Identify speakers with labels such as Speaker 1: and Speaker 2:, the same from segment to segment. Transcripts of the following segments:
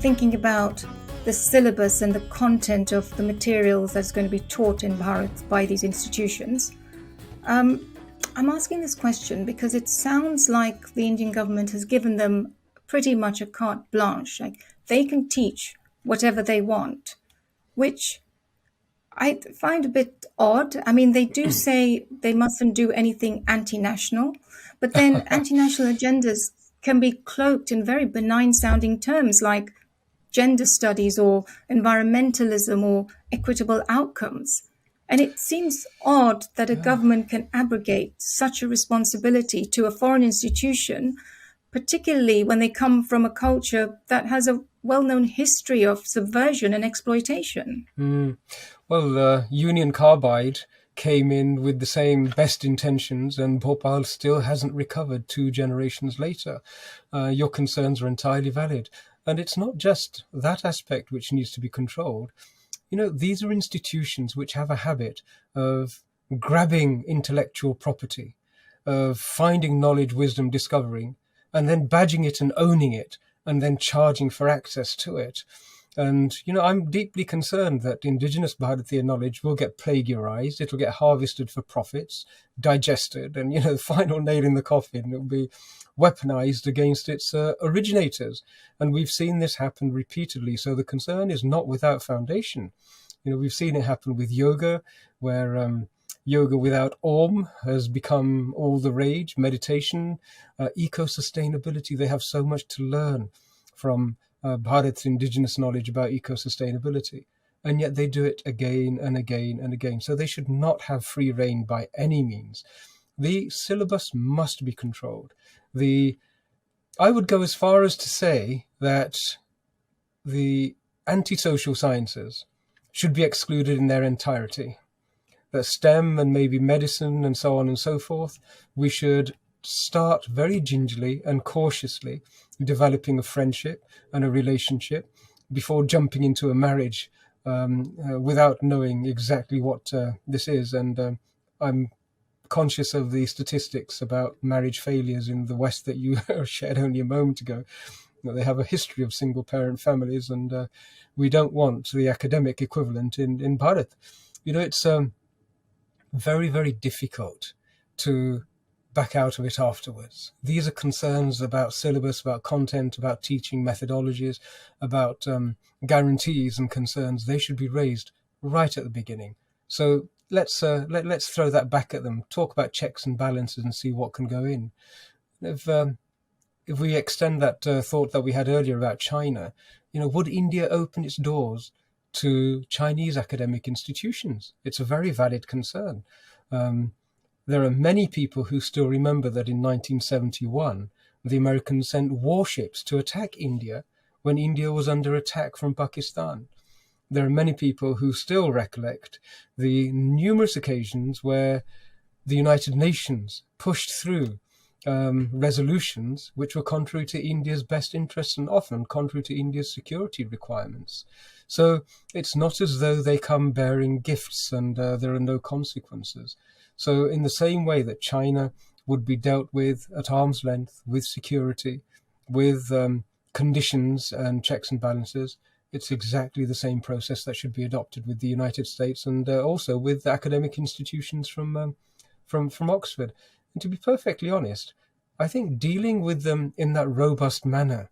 Speaker 1: thinking about the syllabus and the content of the materials that's going to be taught in Bharat by these institutions, I'm asking this question because it sounds like the Indian government has given them pretty much a carte blanche. Like they can teach whatever they want, which I find a bit odd. I mean, they do say they mustn't do anything anti-national, but then anti-national agendas can be cloaked in very benign sounding terms like gender studies or environmentalism or equitable outcomes. And it seems odd that a government can abrogate such a responsibility to a foreign institution, particularly when they come from a culture that has a well-known history of subversion and exploitation.
Speaker 2: Well, Union Carbide came in with the same best intentions, and Bhopal still hasn't recovered 2 generations later. Your concerns are entirely valid. And it's not just that aspect which needs to be controlled. You know, these are institutions which have a habit of grabbing intellectual property, of finding knowledge, wisdom, discovering, and then badging it and owning it, and then charging for access to it. And, you know, I'm deeply concerned that indigenous Bharatiya knowledge will get plagiarized. It'll get harvested for profits, digested, and, you know, the final nail in the coffin, it'll be weaponized against its originators. And we've seen this happen repeatedly. So the concern is not without foundation. You know, we've seen it happen with yoga, where yoga without Om has become all the rage, meditation, eco-sustainability. They have so much to learn from Bharat's indigenous knowledge about eco-sustainability. And yet they do it again and again and again. So they should not have free rein by any means. The syllabus must be controlled. I would go as far as to say that the anti-social sciences should be excluded in their entirety. That STEM and maybe medicine and so on and so forth, we should start very gingerly and cautiously developing a friendship and a relationship before jumping into a marriage without knowing exactly what this is. And I'm conscious of the statistics about marriage failures in the West that you shared only a moment ago. You know, they have a history of single parent families, and we don't want the academic equivalent in Bharat. You know, it's very, very difficult to back out of it afterwards. These are concerns about syllabus, about content, about teaching methodologies, about guarantees and concerns. They should be raised right at the beginning. So let's throw that back at them. Talk about checks and balances and see what can go in. If we extend that thought that we had earlier about China, you know, would India open its doors to Chinese academic institutions? It's a very valid concern. There are many people who still remember that in 1971, the Americans sent warships to attack India when India was under attack from Pakistan. There are many people who still recollect the numerous occasions where the United Nations pushed through resolutions which were contrary to India's best interests and often contrary to India's security requirements. So it's not as though they come bearing gifts and there are no consequences. So in the same way that China would be dealt with at arm's length, with security, with conditions and checks and balances, it's exactly the same process that should be adopted with the United States and also with academic institutions from Oxford. And to be perfectly honest, I think dealing with them in that robust manner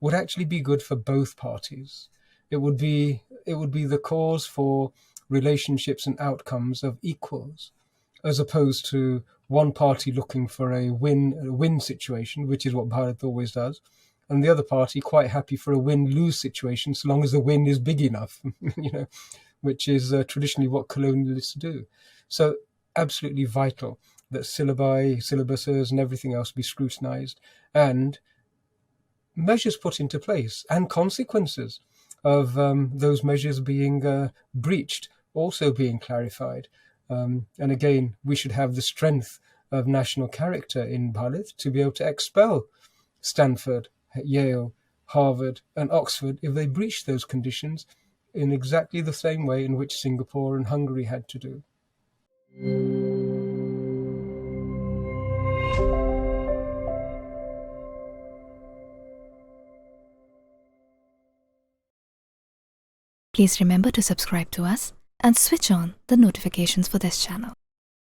Speaker 2: would actually be good for both parties. It would be the cause for relationships and outcomes of equals, as opposed to one party looking for a win situation, which is what Bharat always does, and the other party quite happy for a win-lose situation, so long as the win is big enough, you know, which is traditionally what colonialists do. So absolutely vital that syllabi, syllabuses and everything else be scrutinized and measures put into place and consequences of those measures being breached also being clarified. And again, we should have the strength of national character in Bharat to be able to expel Stanford, Yale, Harvard, and Oxford if they breach those conditions in exactly the same way in which Singapore and Hungary had to do.
Speaker 3: Please remember to subscribe to us and switch on the notifications for this channel.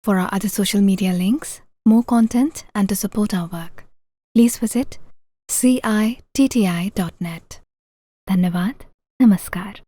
Speaker 3: For our other social media links, more content, and to support our work, please visit citti.net. Dhanyavad. Namaskar.